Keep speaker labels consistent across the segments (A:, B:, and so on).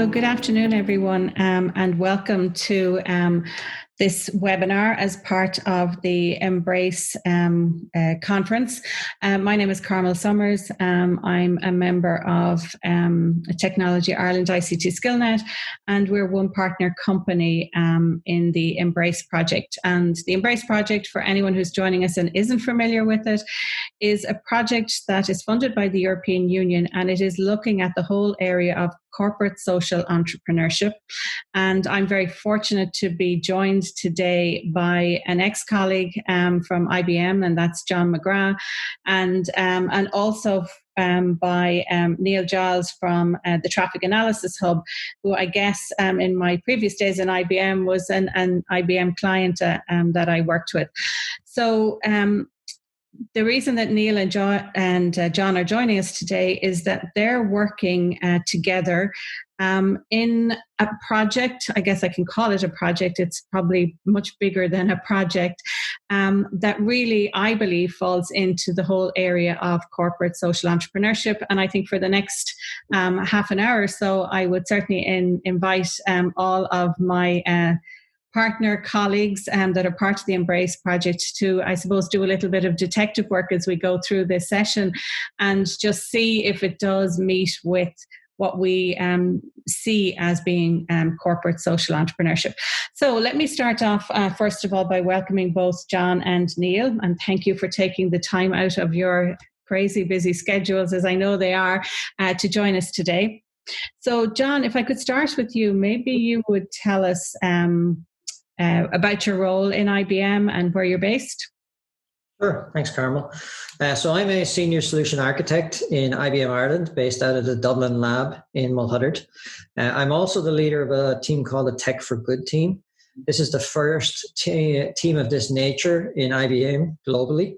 A: So good afternoon, everyone, and welcome to this webinar as part of the Embrace conference. My name is Carmel Summers. I'm a member of Technology Ireland ICT SkillNet, and we're one partner company in the Embrace project. And the Embrace project, for anyone who's joining us and isn't familiar with it, is a project that is funded by the European Union, and it is looking at the whole area of corporate social entrepreneurship. And I'm very fortunate to be joined today by an ex-colleague from IBM, and that's John McGrath, and also by Neil Giles from the Traffic Analysis Hub, who I guess in my previous days in IBM was an IBM client that I worked with. So the reason that Neil and John are joining us today is that they're working together in a project. I guess I can call it a project. It's probably much bigger than a project that really, I believe, falls into the whole area of corporate social entrepreneurship. And I think for the next half an hour or so, I would certainly invite all of my partner colleagues that are part of the Embrace project to, I suppose, do a little bit of detective work as we go through this session and just see if it does meet with what we see as being corporate social entrepreneurship. So let me start off, first of all, by welcoming both John and Neil, and thank you for taking the time out of your crazy busy schedules, as I know they are, to join us today. So John, if I could start with you, maybe you would tell us about your role in IBM and where you're based.
B: Sure. Thanks, Carmel. So I'm a senior solution architect in IBM Ireland, based out of the Dublin lab in Mulhuddard. I'm also the leader of a team called the Tech for Good team. This is the first team of this nature in IBM globally.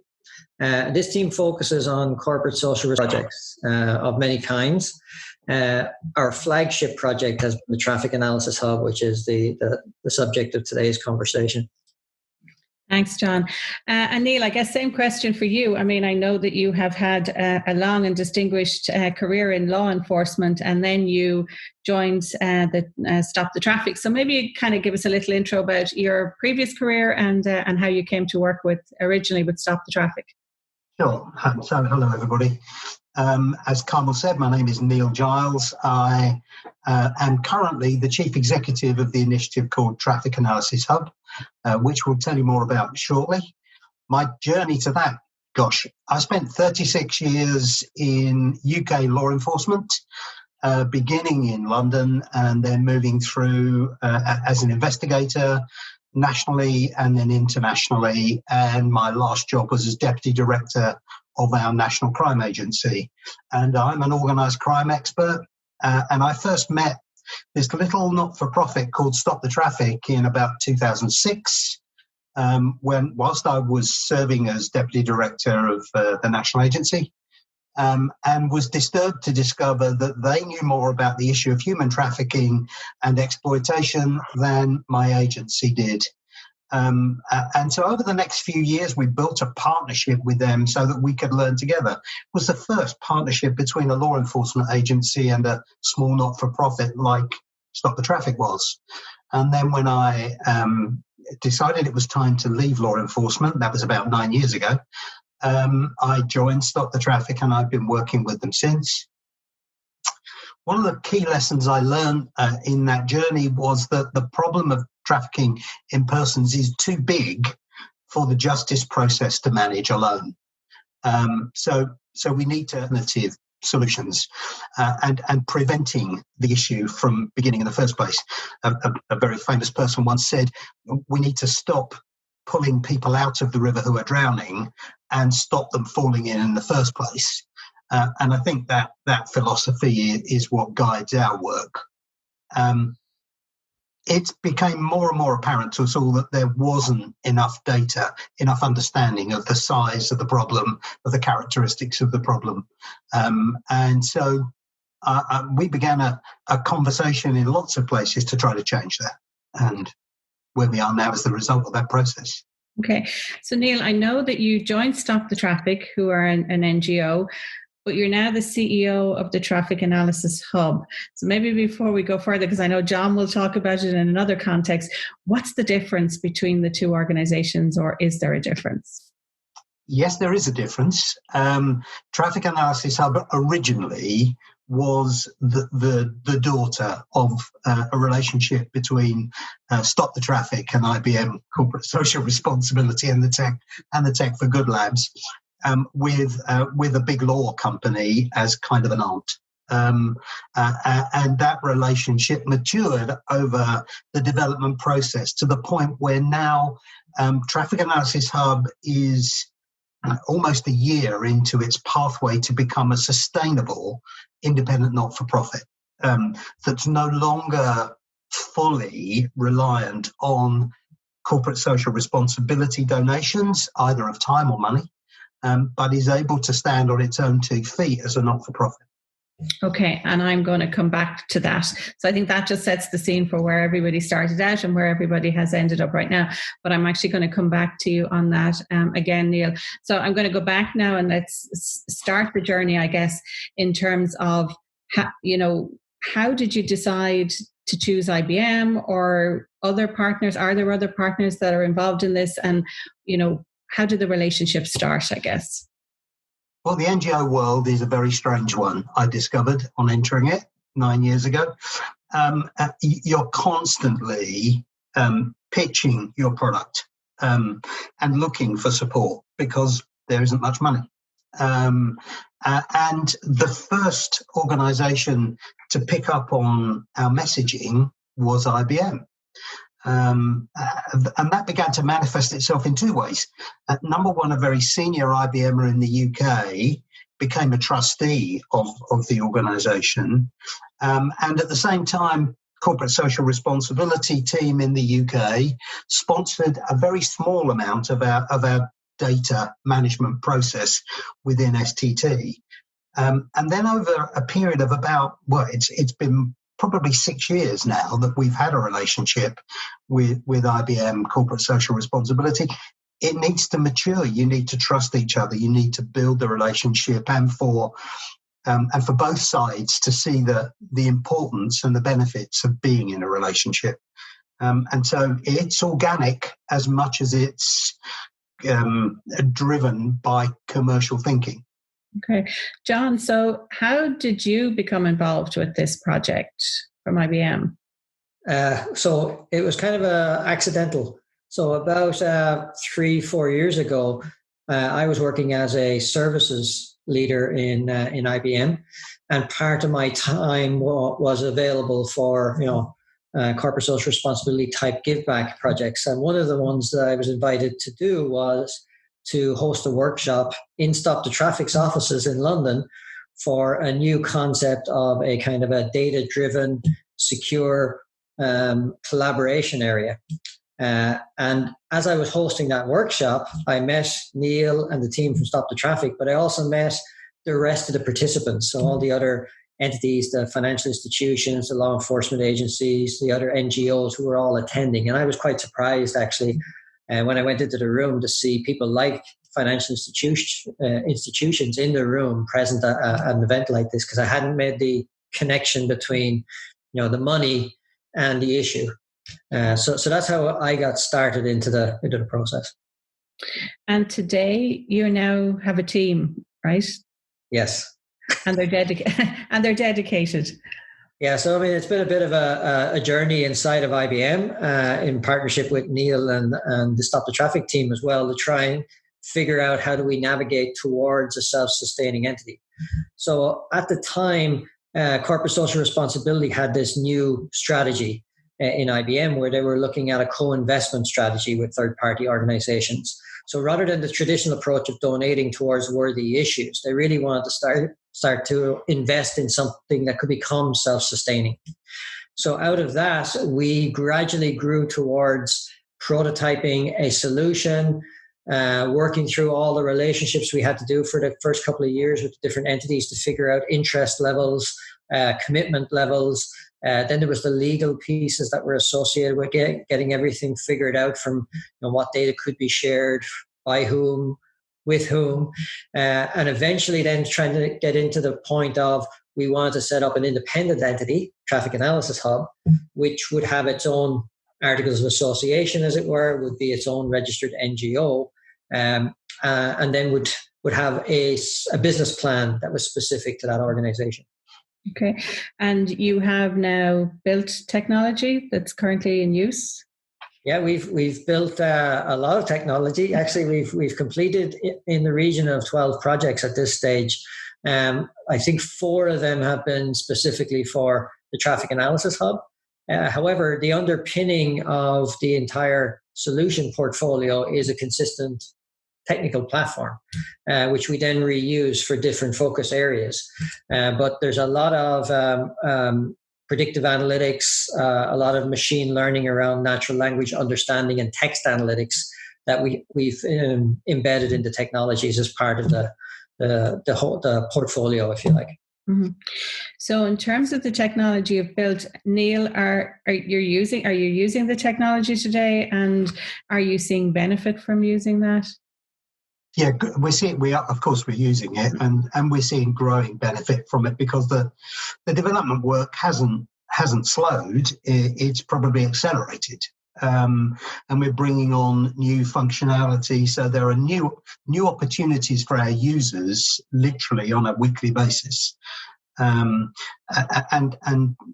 B: This team focuses on corporate social projects of many kinds. Our flagship project has been the Traffic Analysis Hub, which is the subject of today's conversation.
A: Thanks, John. And Neil, I guess same question for you. I mean, I know that you have had a long and distinguished career in law enforcement, and then you joined the Stop the Traffic. So maybe you kind of give us a little intro about your previous career and how you came to work originally with Stop the Traffic.
C: Sure. So hello, everybody. As Carmel said, my name is Neil Giles. I am currently the chief executive of the initiative called Traffic Analysis Hub, which we'll tell you more about shortly. My journey to that, I spent 36 years in UK law enforcement, beginning in London and then moving through as an investigator nationally and then internationally. And my last job was as deputy director of our national crime agency. And I'm an organised crime expert. And I first met this little not-for-profit called Stop the Traffic in about 2006, whilst I was serving as deputy director of the national agency, and was disturbed to discover that they knew more about the issue of human trafficking and exploitation than my agency did. And so over the next few years, we built a partnership with them so that we could learn together. It was the first partnership between a law enforcement agency and a small not-for-profit like Stop the Traffic was. And then when I decided it was time to leave law enforcement, that was about 9 years ago, I joined Stop the Traffic, and I've been working with them since. One of the key lessons I learned in that journey was that the problem of trafficking in persons is too big for the justice process to manage alone. So we need alternative solutions and preventing the issue from beginning in the first place. A very famous person once said, we need to stop pulling people out of the river who are drowning and stop them falling in the first place. And I think that philosophy is what guides our work. It became more and more apparent to us all that there wasn't enough data, enough understanding of the size of the problem, of the characteristics of the problem. And so we began a conversation in lots of places to try to change that. And where we are now is the result of that process.
A: Okay. So Neil, I know that you joined Stop the Traffic, who are an NGO. but you're now the CEO of the Traffic Analysis Hub. So maybe before we go further, because I know John will talk about it in another context, what's the difference between the two organizations, or is there a difference?
C: Yes, there is a difference. Traffic Analysis Hub originally was the daughter of a relationship between Stop the Traffic and IBM Corporate Social Responsibility and the Tech for Good Labs, with a big law company as kind of an aunt. And that relationship matured over the development process to the point where now Traffic Analysis Hub is almost a year into its pathway to become a sustainable independent not-for-profit that's no longer fully reliant on corporate social responsibility donations, either of time or money, but is able to stand on its own 2 feet as a not-for-profit.
A: Okay, and I'm going to come back to that. So I think that just sets the scene for where everybody started out and where everybody has ended up right now. But I'm actually going to come back to you on that again, Neil. So I'm going to go back now and let's start the journey, I guess, in terms of, how did you decide to choose IBM or other partners? Are there other partners that are involved in this? And, how did the relationship start, I guess?
C: Well, the NGO world is a very strange one, I discovered on entering it 9 years ago. You're constantly pitching your product and looking for support because there isn't much money. And the first organisation to pick up on our messaging was IBM. And that began to manifest itself in 2 ways. Number one, a very senior IBMer in the UK became a trustee of the organisation. And at the same time, Corporate Social Responsibility team in the UK sponsored a very small amount of our data management process within STT. And then over a period of about, it's been probably 6 years now that we've had a relationship with IBM Corporate Social Responsibility. It needs to mature. You need to trust each other. You need to build the relationship, and for both sides to see the importance and the benefits of being in a relationship. And so it's organic as much as it's driven by commercial thinking.
A: Okay. John, so how did you become involved with this project from IBM?
B: So it was kind of accidental. So about 3-4 years ago, I was working as a services leader in IBM, and part of my time was available for corporate social responsibility type give back projects. And one of the ones that I was invited to do was to host a workshop in Stop the Traffic's offices in London for a new concept of a kind of a data-driven, secure collaboration area. And as I was hosting that workshop, I met Neil and the team from Stop the Traffic, but I also met the rest of the participants, so all the other entities, the financial institutions, the law enforcement agencies, the other NGOs who were all attending. And I was quite surprised, actually, when I went into the room to see people like financial institutions in the room present at an event like this, because I hadn't made the connection between the money and the issue. So that's how I got started into the process.
A: And today you now have a team, right?
B: Yes.
A: And they're dedicated.
B: Yeah, so I mean, it's been a bit of a journey inside of IBM in partnership with Neil and the Stop the Traffic team as well, to try and figure out how do we navigate towards a self-sustaining entity. So at the time, Corporate Social Responsibility had this new strategy in IBM where they were looking at a co-investment strategy with third-party organizations. So rather than the traditional approach of donating towards worthy issues, they really wanted to start to invest in something that could become self-sustaining. So out of that, we gradually grew towards prototyping a solution, working through all the relationships we had to do for the first couple of years with different entities to figure out interest levels, commitment levels. Then there was the legal pieces that were associated with getting everything figured out, from what data could be shared, by whom, with whom, and eventually then trying to get into the point of we want to set up an independent entity, Traffic Analysis Hub, which would have its own articles of association, as it were, would be its own registered NGO, and then would have a business plan that was specific to that organization.
A: Okay. And you have now built technology that's currently in use?
B: Yeah, we've built a lot of technology. Actually, we've completed in the region of 12 projects at this stage. I think 4 of them have been specifically for the Traffic Analysis Hub. However, the underpinning of the entire solution portfolio is a consistent technical platform, which we then reuse for different focus areas. But there's a lot of predictive analytics, a lot of machine learning around natural language understanding and text analytics that we've embedded into technologies as part of the portfolio, if you like.
A: Mm-hmm. So, in terms of the technology you've built, Neil, are you using the technology today, and are you seeing benefit from using that?
C: Yeah, of course we're using it, and we're seeing growing benefit from it, because the development work hasn't slowed. It's probably accelerated, and we're bringing on new functionality. So there are new opportunities for our users, literally on a weekly basis. And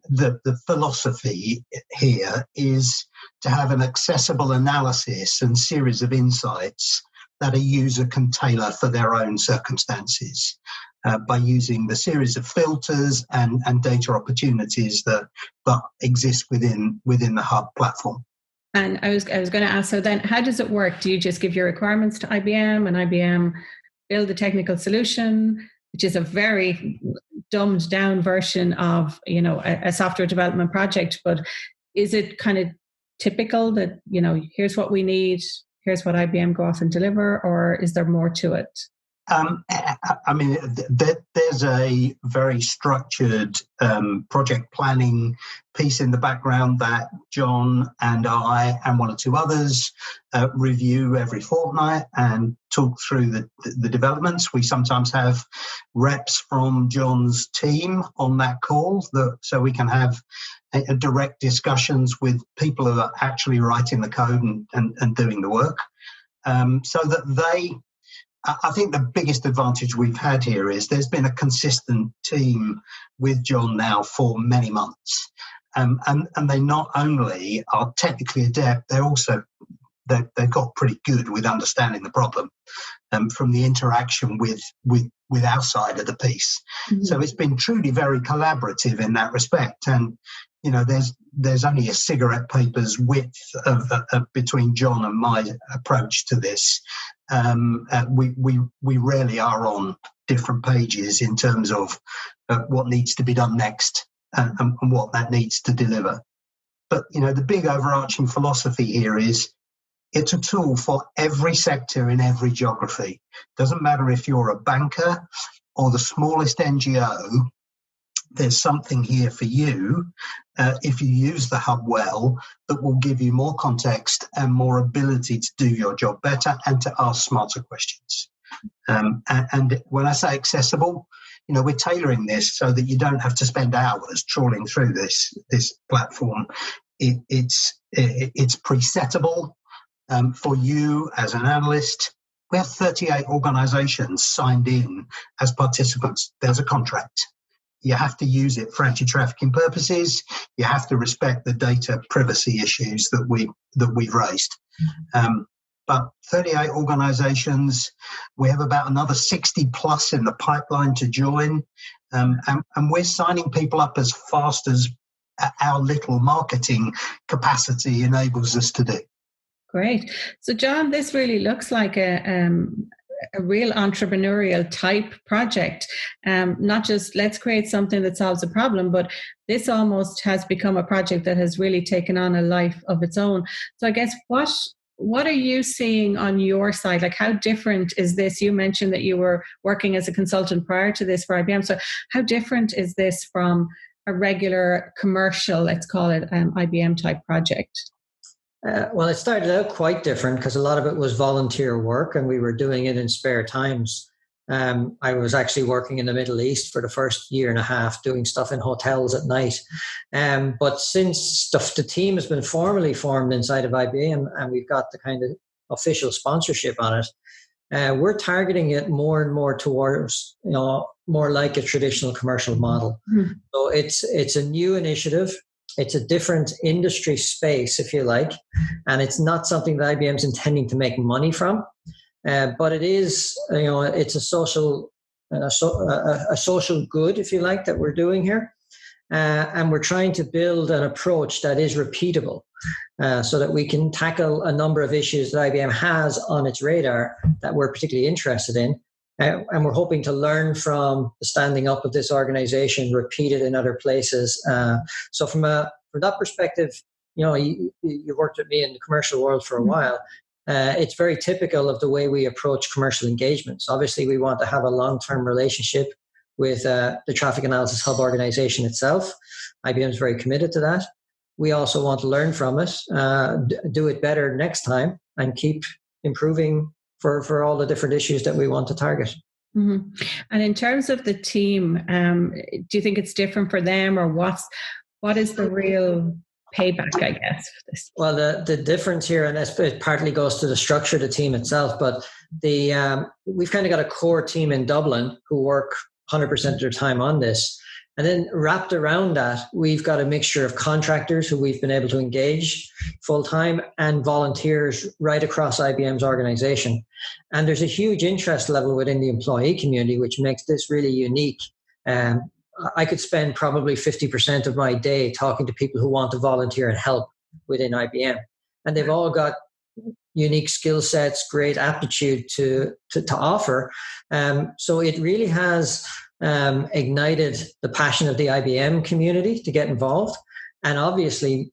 C: the philosophy here is to have an accessible analysis and series of insights that a user can tailor for their own circumstances, by using the series of filters and data opportunities that exist within the Hub platform.
A: And I was going to ask, so then how does it work? Do you just give your requirements to IBM, and IBM build a technical solution, which is a very dumbed down version of, a software development project? But is it kind of typical that, here's what we need, here's what IBM go off and deliver, or is there more to it?
C: I mean, there's a very structured project planning piece in the background that John and I and 1 or 2 others review every fortnight and talk through the developments. We sometimes have reps from John's team on that call, so we can have a direct discussions with people who are actually writing the code and doing the work, so that I think the biggest advantage we've had here is there's been a consistent team with John now for many months. And they not only are technically adept, they've got pretty good with understanding the problem from the interaction with our side of the piece. Mm-hmm. So it's been truly very collaborative in that respect. And there's only a cigarette paper's width of between John and my approach to this. We rarely are on different pages in terms of what needs to be done next and what that needs to deliver. But the big overarching philosophy here is it's a tool for every sector in every geography. Doesn't matter if you're a banker or the smallest NGO. There's something here for you if you use the Hub well, that will give you more context and more ability to do your job better and to ask smarter questions. And when I say accessible, we're tailoring this so that you don't have to spend hours trawling through this platform. It's presettable for you as an analyst. We have 38 organizations signed in as participants. There's a contract. You have to use it for anti-trafficking purposes. You have to respect the data privacy issues that we've raised. But 38 organizations, we have about another 60 plus in the pipeline to join. And we're signing people up as fast as our little marketing capacity enables us to do.
A: Great. So, John, this really looks like a real entrepreneurial type project. Not just let's create something that solves a problem, but this almost has become a project that has really taken on a life of its own. So I guess what are you seeing on your side? Like, how different is this? You mentioned that you were working as a consultant prior to this for IBM. So how different is this from a regular commercial, let's call it IBM type project?
B: Well, it started out quite different because a lot of it was volunteer work and we were doing it in spare times. I was actually working in the Middle East for the first year and a half, doing stuff in hotels at night. But since the team has been formally formed inside of IBM and we've got the kind of official sponsorship on it, we're targeting it more and more towards, more like a traditional commercial model. Mm-hmm. So it's a new initiative. It's a different industry space, if you like, and it's not something that IBM's intending to make money from. But it is, it's a social good, if you like, that we're doing here. And we're trying to build an approach that is repeatable so that we can tackle a number of issues that IBM has on its radar that we're particularly interested in. And we're hoping to learn from the standing up of this organization, repeat it in other places. So from that perspective, you've worked with me in the commercial world for a while. It's very typical of the way we approach commercial engagements. Obviously, we want to have a long-term relationship with the Traffic Analysis Hub organization itself. IBM is very committed to that. We also want to learn from it, do it better next time, and keep improving for all the different issues that we want to target.
A: Mm-hmm. And in terms of the team, do you think it's different for them, or what is the real payback, I guess, for this?
B: Well, the difference here, and it partly goes to the structure of the team itself, but we've kind of got a core team in Dublin who work 100% of their time on this. And then wrapped around that, we've got a mixture of contractors who we've been able to engage full-time and volunteers right across IBM's organization. And there's a huge interest level within the employee community, which makes this really unique. I could spend probably 50% of my day talking to people who want to volunteer and help within IBM. And they've all got unique skill sets, great aptitude to offer. So it really has ignited the passion of the IBM community to get involved. And obviously,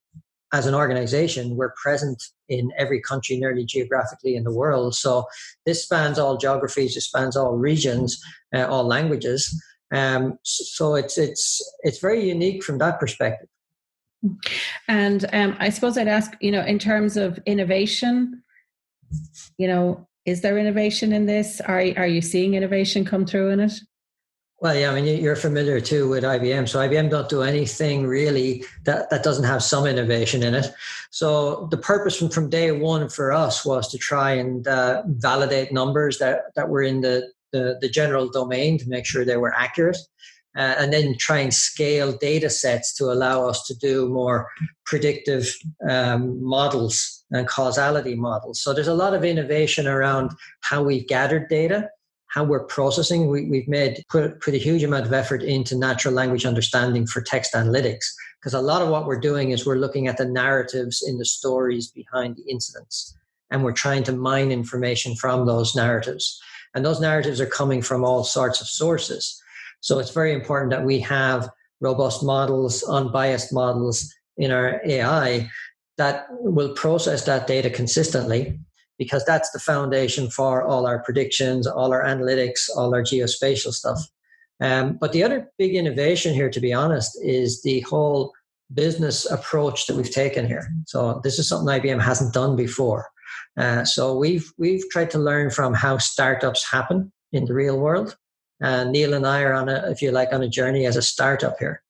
B: as an organization, we're present in every country nearly geographically in the world. So this spans all geographies, it spans all regions, all languages. So it's very unique from that perspective.
A: And I suppose I'd ask, in terms of innovation, is there innovation in this? Are you seeing innovation come through in it?
B: Well, yeah, I mean, you're familiar too with IBM. So IBM don't do anything really that doesn't have some innovation in it. So the purpose from day one for us was to try and validate numbers that were in the general domain to make sure they were accurate. And then try and scale data sets to allow us to do more predictive models and causality models. So there's a lot of innovation around how we've gathered data, how we're processing. We've put a huge amount of effort into natural language understanding for text analytics, because a lot of what we're doing is we're looking at the narratives in the stories behind the incidents, and we're trying to mine information from those narratives. And those narratives are coming from all sorts of sources. So it's very important that we have robust models, unbiased models in our AI that will process that data consistently, because that's the foundation for all our predictions, all our analytics, all our geospatial stuff. But the other big innovation here, to be honest, is the whole business approach that we've taken here. So this is something IBM hasn't done before. So we've tried to learn from how startups happen in the real world. And Neil and I are on a journey as a startup here.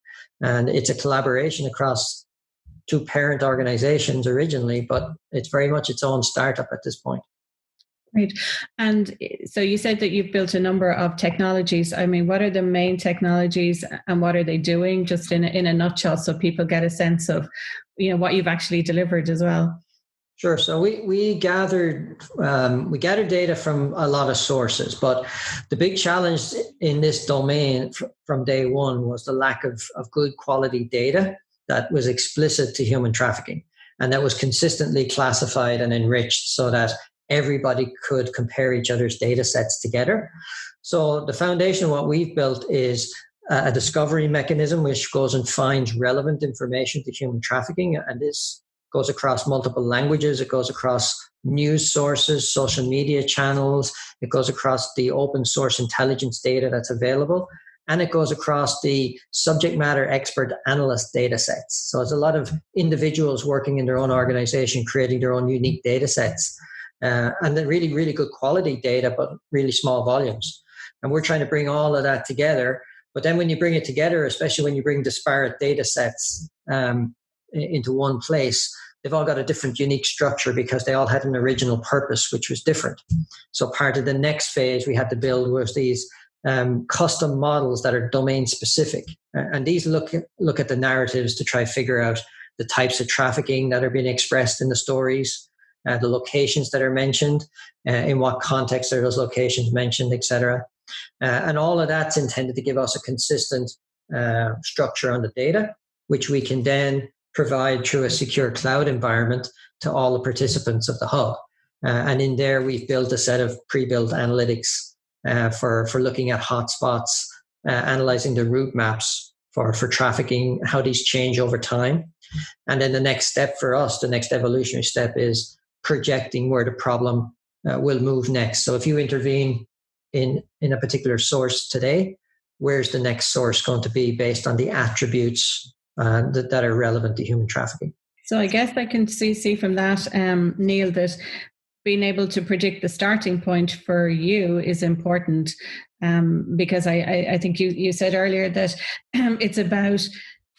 B: And it's a collaboration across two parent organizations originally, but it's very much its own startup at this point.
A: Great. And so you said that you've built a number of technologies. I mean, what are the main technologies and what are they doing, just in a nutshell, so people get a sense of, what you've actually delivered as well?
B: Sure. So we gathered data from a lot of sources, but the big challenge in this domain from day one was the lack of good quality data that was explicit to human trafficking, and that was consistently classified and enriched so that everybody could compare each other's data sets together. So the foundation of what we've built is a discovery mechanism which goes and finds relevant information to human trafficking, and this goes across multiple languages. It goes across news sources, social media channels. It goes across the open source intelligence data that's available. and it goes across the subject matter expert analyst data sets. So it's a lot of individuals working in their own organization, creating their own unique data sets. And then really, really good quality data, but really small volumes. And we're trying to bring all of that together. But then when you bring it together, especially when you bring disparate data sets into one place, they've all got a different unique structure because they all had an original purpose, which was different. So part of the next phase we had to build was these custom models that are domain specific. And these look at the narratives to try to figure out the types of trafficking that are being expressed in the stories, the locations that are mentioned, in what context are those locations mentioned, etc. And all of that's intended to give us a consistent structure on the data, which we can then provide through a secure cloud environment to all the participants of the hub. And in there, we've built a set of pre-built analytics for looking at hotspots, analyzing the route maps for trafficking, how these change over time. And then the next step for us, the next evolutionary step, is projecting where the problem will move next. So if you intervene in a particular source today, where's the next source going to be based on the attributes that are relevant to human trafficking?
A: So I guess I can see from that, Neil, that being able to predict the starting point for you is important, because I think you said earlier that it's about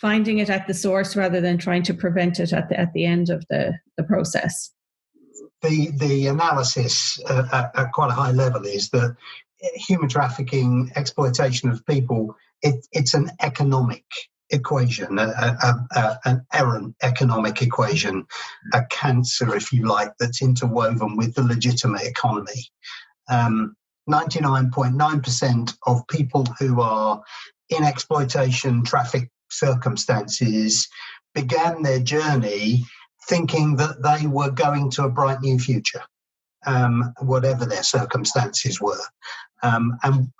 A: finding it at the source rather than trying to prevent it at the end of the process.
C: The analysis at quite a high level is that human trafficking, exploitation of people, it's an economic equation, an errant economic equation, a cancer, if you like, that's interwoven with the legitimate economy. 99.9% of people who are in exploitation traffic circumstances began their journey thinking that they were going to a bright new future, whatever their circumstances were. And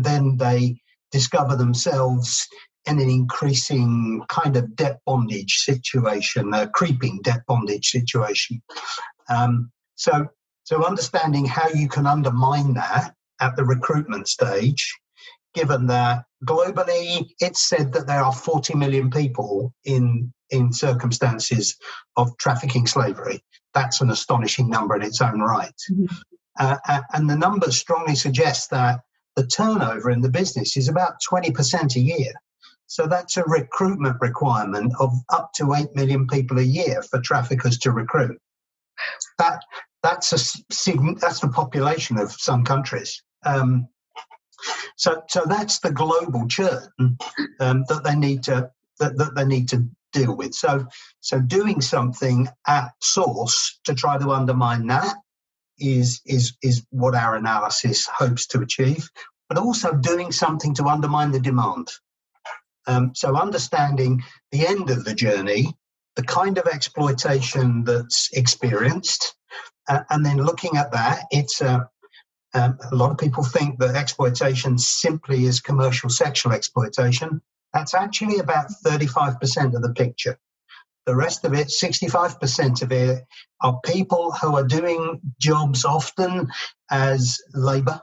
C: then they discover themselves in an increasing kind of debt bondage situation, a creeping debt bondage situation. So understanding how you can undermine that at the recruitment stage, given that globally it's said that there are 40 million people in circumstances of trafficking slavery. That's an astonishing number in its own right. Mm-hmm. And the numbers strongly suggest that the turnover in the business is about 20% a year. So that's a recruitment requirement of up to 8 million people a year for traffickers to recruit. That's the population of some countries. So that's the global churn that they need to deal with. So doing something at source to try to undermine that is what our analysis hopes to achieve, but also doing something to undermine the demand. So understanding the end of the journey, the kind of exploitation that's experienced, and then looking at that, it's a lot of people think that exploitation simply is commercial sexual exploitation. That's actually about 35% of the picture. The rest of it, 65% of it, are people who are doing jobs often as labour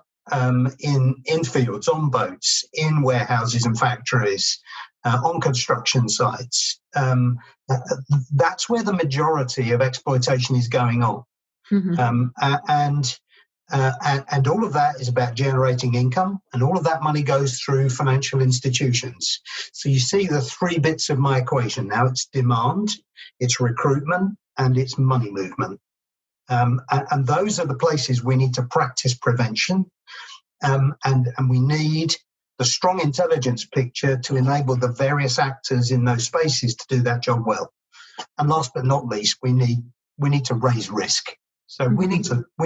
C: in fields, on boats, in warehouses and factories, on construction sites. That's where the majority of exploitation is going on. Mm-hmm. And all of that is about generating income, and all of that money goes through financial institutions. So you see the three bits of my equation now. It's demand, it's recruitment, and it's money movement. And those are the places we need to practice prevention, and we need the strong intelligence picture to enable the various actors in those spaces to do that job well. And last but not least, we need to raise risk. So we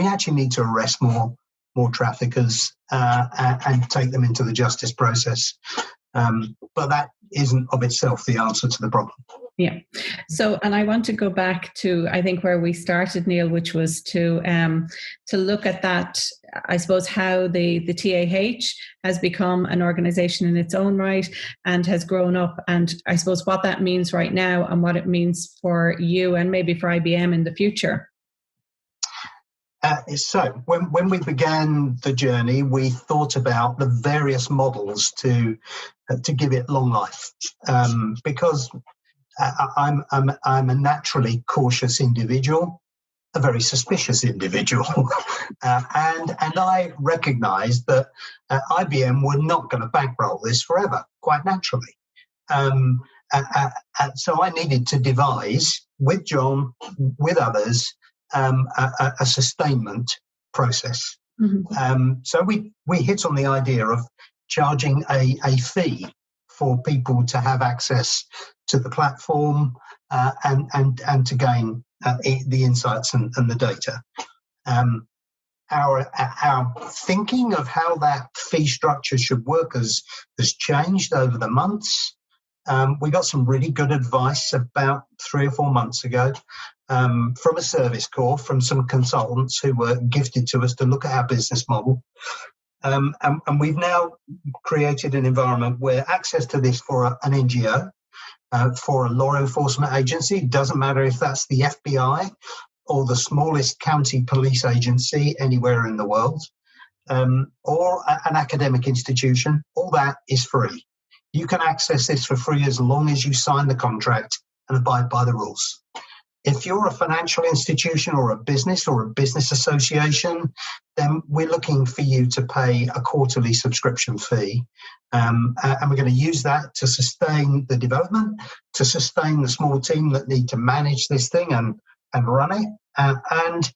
C: actually need to arrest more traffickers and take them into the justice process. But that isn't of itself the answer to the problem.
A: Yeah. So, and I want to go back to, I think, where we started, Neil, which was to look at that, I suppose, how the TAH has become an organization in its own right and has grown up, and I suppose what that means right now and what it means for you and maybe for IBM in the future.
C: So when we began the journey, we thought about the various models to give it long life, because I'm a naturally cautious individual, a very suspicious individual, and I recognised that IBM were not going to bankroll this forever, quite naturally. So I needed to devise, with John, with others, a sustainment process. Mm-hmm. So we hit on the idea of charging a fee for people to have access to the platform and to gain the insights and the data. Our thinking of how that fee structure should work has changed over the months. We got some really good advice about 3 or 4 months ago from a service corps, from some consultants who were gifted to us to look at our business model. And we've now created an environment where access to this for an NGO, for a law enforcement agency, it doesn't matter if that's the FBI or the smallest county police agency anywhere in the world, or an academic institution, all that is free. You can access this for free as long as you sign the contract and abide by the rules. If you're a financial institution or a business association, then we're looking for you to pay a quarterly subscription fee. And we're going to use that to sustain the development, to sustain the small team that need to manage this thing and run it, and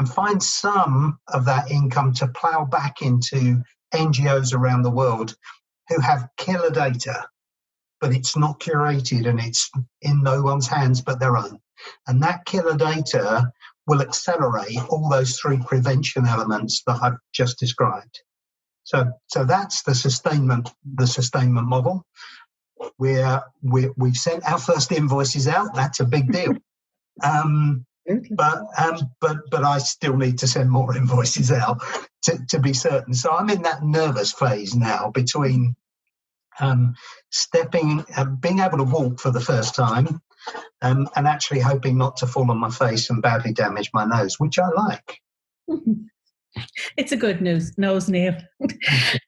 C: find some of that income to plow back into NGOs around the world who have killer data, but it's not curated and it's in no one's hands but their own. And that killer data will accelerate all those 3 prevention elements that I've just described. So that's the sustainment model. We've sent our first invoices out. That's a big deal. But I still need to send more invoices out to be certain. So I'm in that nervous phase now between being able to walk for the first time, and actually hoping not to fall on my face and badly damage my nose, which I like.
A: It's a good nose, Neil.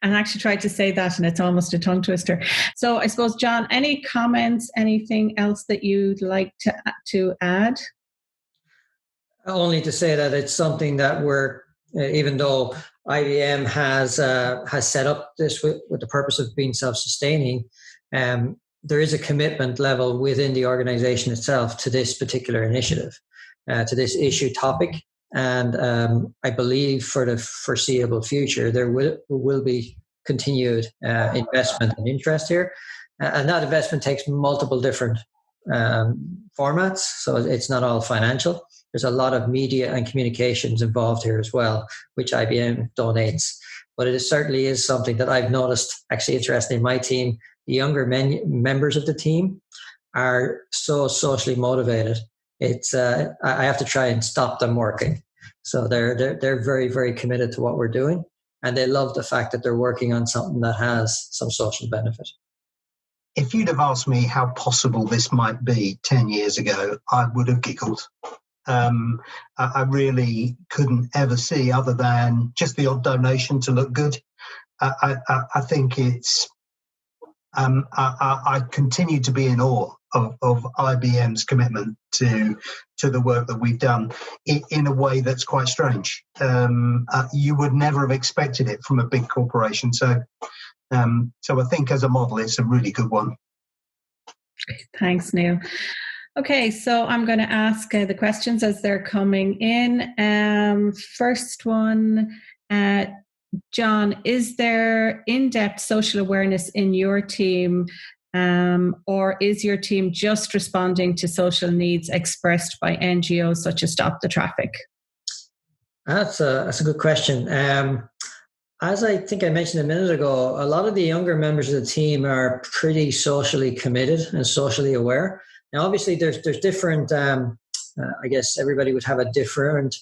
A: And I actually tried to say that, and it's almost a tongue twister. So I suppose, John, any comments, anything else that you'd like to add?
B: Only to say that it's something that we're, even though IBM has set up this with the purpose of being self-sustaining, there is a commitment level within the organization itself to this particular initiative, to this issue topic. And I believe for the foreseeable future, there will be continued investment and interest here. And that investment takes multiple different formats. So it's not all financial. There's a lot of media and communications involved here as well, which IBM donates. But it certainly is something that I've noticed, actually interesting in my team. The younger members of the team are so socially motivated. It's I have to try and stop them working. So they're very, very committed to what we're doing. And they love the fact that they're working on something that has some social benefit.
C: If you'd have asked me how possible this might be 10 years ago, I would have giggled. I really couldn't ever see other than just the odd donation to look good. I think it's, I continue to be in awe of IBM's commitment to the work that we've done in a way that's quite strange. You would never have expected it from a big corporation. So I think as a model, it's a really good one.
A: Thanks, Neil. Okay, so I'm going to ask the questions as they're coming in. First one, John, is there in-depth social awareness in your team, or is your team just responding to social needs expressed by NGOs such as Stop the Traffic?
B: That's a good question. As I think I mentioned a minute ago, a lot of the younger members of the team are pretty socially committed and socially aware. Now, obviously, there's different, I guess everybody would have a different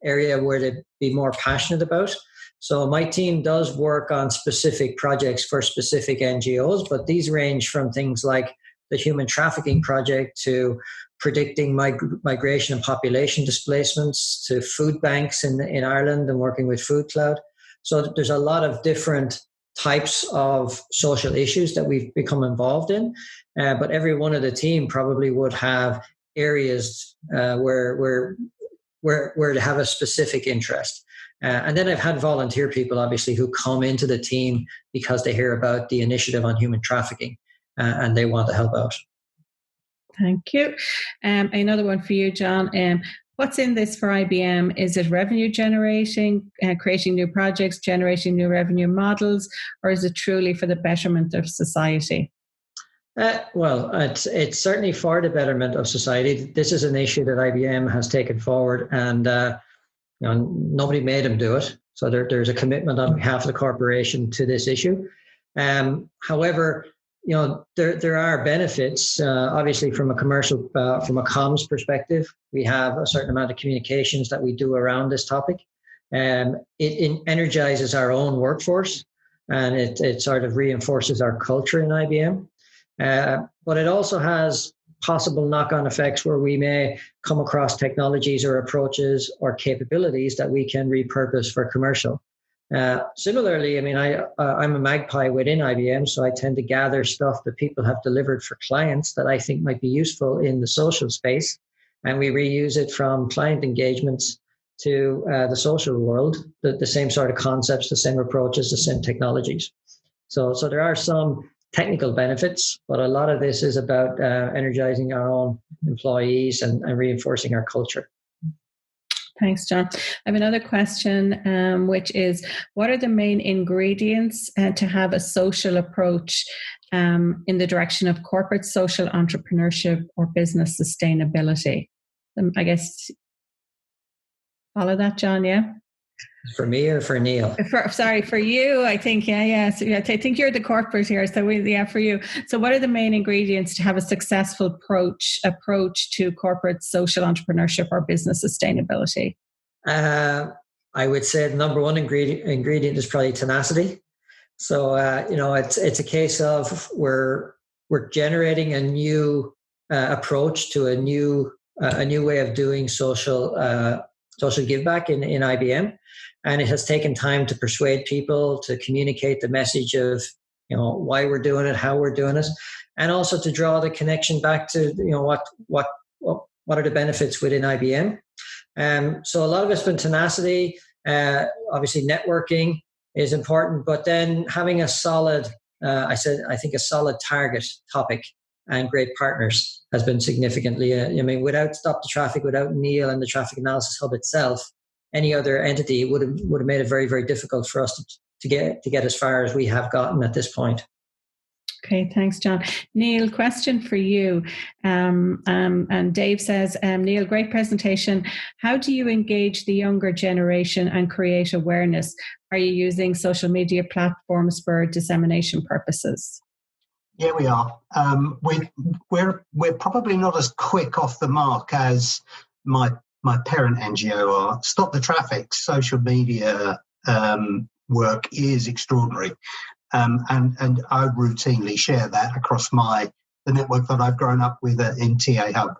B: area where they'd be more passionate about. So my team does work on specific projects for specific NGOs, but these range from things like the Human Trafficking Project to predicting migration and population displacements, to food banks in Ireland and working with Food Cloud. So there's a lot of different types of social issues that we've become involved in, but every one of the team probably would have areas where they have a specific interest. And then I've had volunteer people, obviously, who come into the team because they hear about the initiative on human trafficking and they want to help out.
A: Thank you. Another one for you, John. What's in this for IBM? Is it revenue generating, creating new projects, generating new revenue models, or is it truly for the betterment of society?
B: Well, it's certainly for the betterment of society. This is an issue that IBM has taken forward, and nobody made them do it. So there's a commitment on behalf of the corporation to this issue. However, there are benefits, obviously, from a commercial, from a comms perspective. We have a certain amount of communications that we do around this topic. It energizes our own workforce, and it sort of reinforces our culture in IBM. But it also has possible knock-on effects where we may come across technologies or approaches or capabilities that we can repurpose for commercial. Similarly, I'm a magpie within IBM, so I tend to gather stuff that people have delivered for clients that I think might be useful in the social space, and we reuse it from client engagements to the social world, the same sort of concepts, the same approaches, the same technologies. So there are some technical benefits, but a lot of this is about energizing our own employees and reinforcing our culture.
A: Thanks, John. I have another question, which is, what are the main ingredients to have a social approach in the direction of corporate social entrepreneurship or business sustainability? I guess, follow that, John, yeah?
B: For me or for Neil?
A: For you, I think, yeah. So, I think you're the corporate here, so for you. So what are the main ingredients to have a successful approach to corporate social entrepreneurship or business sustainability?
B: I would say the number one ingredient is probably tenacity. So, it's a case of we're generating a new approach to a new way of doing social give back in IBM. And it has taken time to persuade people, to communicate the message of, why we're doing it, how we're doing it, and also to draw the connection back to, what are the benefits within IBM. So a lot of it's been tenacity. Obviously, networking is important, but then having a solid, I think a solid target topic and great partners has been significantly. Without Stop the Traffic, without Neil and the Traffic Analysis Hub itself, any other entity would have made it very, very difficult for us to get as far as we have gotten at this point.
A: Okay, thanks, John. Neil, question for you. And Dave says, Neil, great presentation. How do you engage the younger generation and create awareness? Are you using social media platforms for dissemination purposes?
C: Yeah, we are. We're probably not as quick off the mark as my parent NGO are. Stop the Traffic social media work is extraordinary. And I routinely share that across the network that I've grown up with in TA Hub.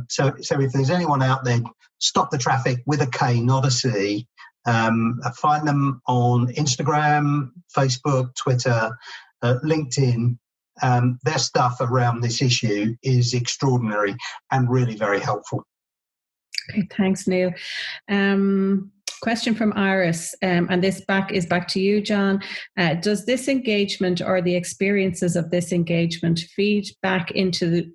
C: So if there's anyone out there, Stop the Traffic with a K, not a C. Find them on Instagram, Facebook, Twitter, LinkedIn. Their stuff around this issue is extraordinary and really very helpful.
A: Okay, thanks, Neil. Question from Iris, and this is back to you, John. Does this engagement or the experiences of this engagement feed back into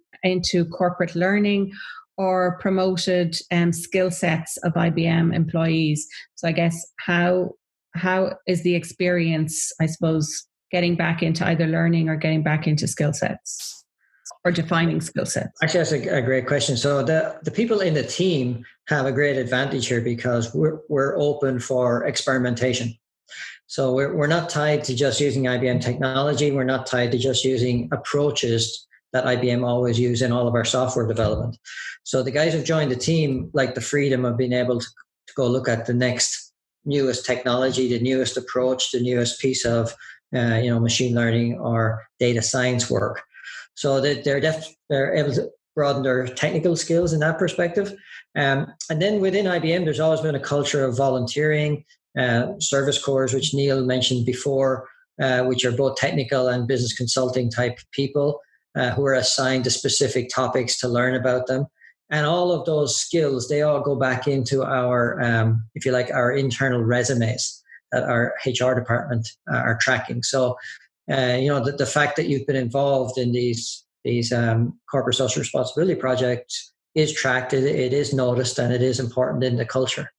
A: corporate learning or promoted skill sets of IBM employees? So I guess how is the experience, I suppose, getting back into either learning or getting back into skill sets? Or defining skill sets? Actually,
B: that's a great question. So the people in the team have a great advantage here because we're open for experimentation. So we're not tied to just using IBM technology. We're not tied to just using approaches that IBM always use in all of our software development. So the guys who've joined the team like the freedom of being able to go look at the next newest technology, the newest approach, the newest piece of machine learning or data science work. So that they're able to broaden their technical skills in that perspective. And then within IBM, there's always been a culture of volunteering, service corps, which Neil mentioned before, which are both technical and business consulting type people who are assigned to specific topics to learn about them. And all of those skills, they all go back into our, if you like, our internal resumes that our HR department are tracking. So, the fact that you've been involved in these corporate social responsibility projects is tracked, it is noticed, and it is important in the culture.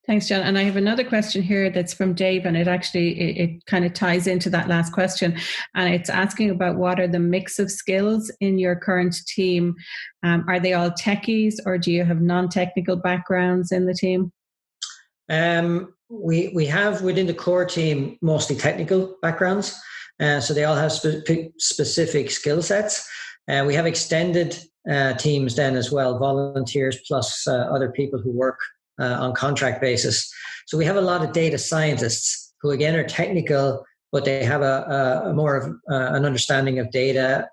A: Thanks, John. And I have another question here that's from Dave, and it kind of ties into that last question. And it's asking about what are the mix of skills in your current team? Are they all techies, or do you have non-technical backgrounds in the team?
B: We have within the core team mostly technical backgrounds. So they all have specific skill sets. We have extended teams then as well, volunteers plus other people who work on contract basis. So we have a lot of data scientists who again are technical, but they have a more of an understanding of data,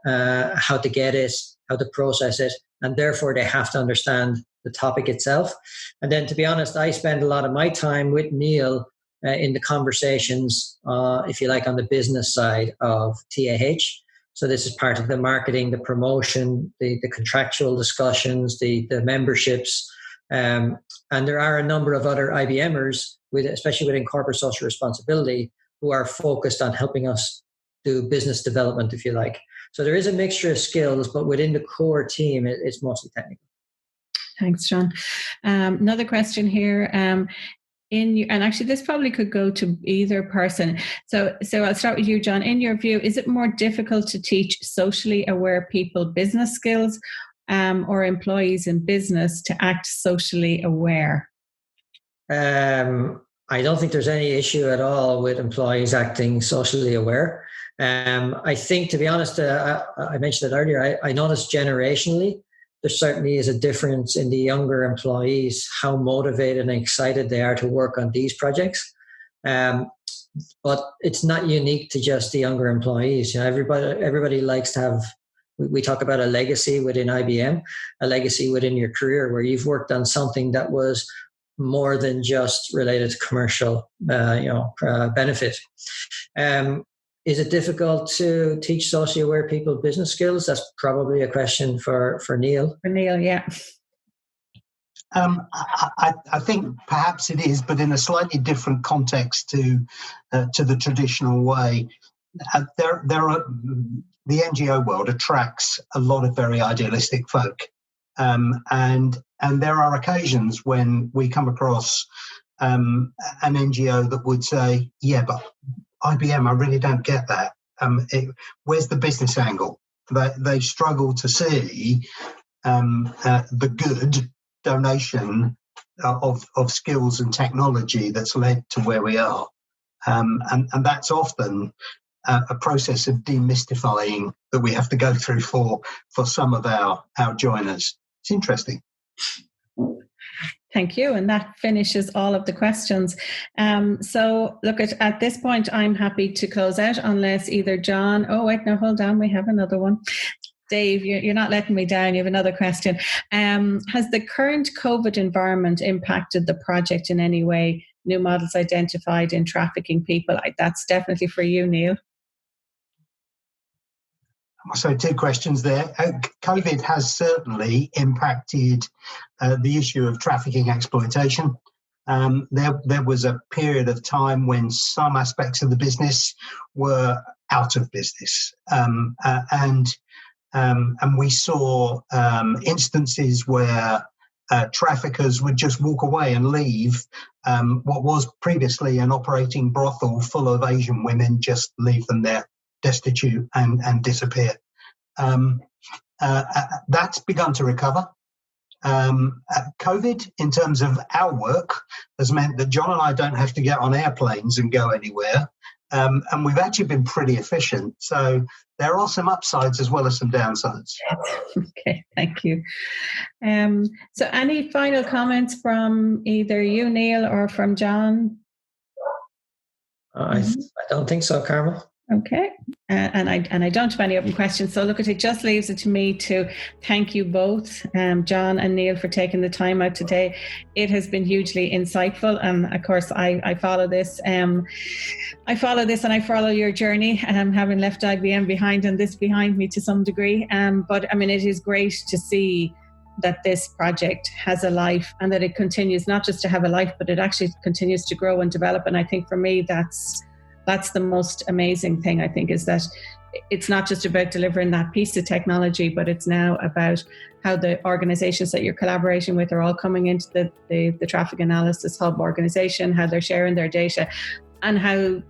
B: how to get it, how to process it, and therefore they have to understand the topic itself. And then, to be honest, I spend a lot of my time with Neil in the conversations, if you like, on the business side of TAH. So this is part of the marketing, the promotion, the contractual discussions, the memberships. And there are a number of other IBMers, especially within corporate social responsibility, who are focused on helping us do business development, if you like. So there is a mixture of skills, but within the core team, it's mostly technical.
A: Thanks, John. Another question here. And actually this probably could go to either person. So I'll start with you, John. In your view, is it more difficult to teach socially aware people business skills or employees in business to act socially aware?
B: I don't think there's any issue at all with employees acting socially aware. I think, to be honest, I mentioned it earlier, I noticed generationally, there certainly is a difference in the younger employees, how motivated and excited they are to work on these projects. But it's not unique to just the younger employees. Everybody likes to have, we talk about a legacy within IBM, a legacy within your career where you've worked on something that was more than just related to commercial benefit. Is it difficult to teach socially aware people business skills? That's probably a question for Neil.
A: For Neil, yeah.
C: I think perhaps it is, but in a slightly different context to the traditional way. There are the NGO world attracts a lot of very idealistic folk, and there are occasions when we come across an NGO that would say, "Yeah, but IBM, I really don't get that. Where's the business angle?" They struggle to see the good donation of skills and technology that's led to where we are. And that's often a process of demystifying that we have to go through for some of our joiners. It's interesting.
A: Thank you. And that finishes all of the questions. So look, at this point, I'm happy to close out unless either John, hold on, we have another one. Dave, you're not letting me down. You have another question. Has the current COVID environment impacted the project in any way? New models identified in trafficking people. That's definitely for you, Neil.
C: So 2 questions there. COVID has certainly impacted the issue of trafficking exploitation. There was a period of time when some aspects of the business were out of business. And we saw instances where traffickers would just walk away and leave what was previously an operating brothel full of Asian women, just leave them there destitute and disappear. That's begun to recover. COVID, in terms of our work, has meant that John and I don't have to get on airplanes and go anywhere. And we've actually been pretty efficient. So there are some upsides as well as some downsides.
A: Okay, thank you. So any final comments from either you, Neil, or from John?
B: I don't think so, Carmel.
A: Okay, and I don't have any open questions. So look, it just leaves it to me to thank you both, John and Neil, for taking the time out today. It has been hugely insightful, and of course, I follow this. I follow this, and I follow your journey. Having left IBM behind and this behind me to some degree, but I mean, it is great to see that this project has a life, and that it continues not just to have a life, but it actually continues to grow and develop. And I think for me, that's the most amazing thing, I think, is that it's not just about delivering that piece of technology, but it's now about how the organizations that you're collaborating with are all coming into the Traffic Analysis Hub organization, how they're sharing their data, and how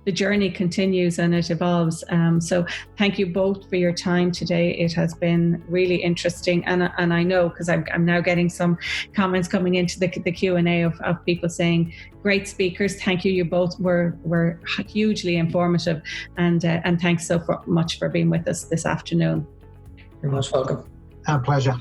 A: the journey continues and it evolves. So thank you both for your time today. It has been really interesting. And I know, because I'm now getting some comments coming into the Q&A of people saying, great speakers. Thank you. You both were hugely informative. And thanks so much for being with us this afternoon.
B: You're most welcome.
C: Our pleasure.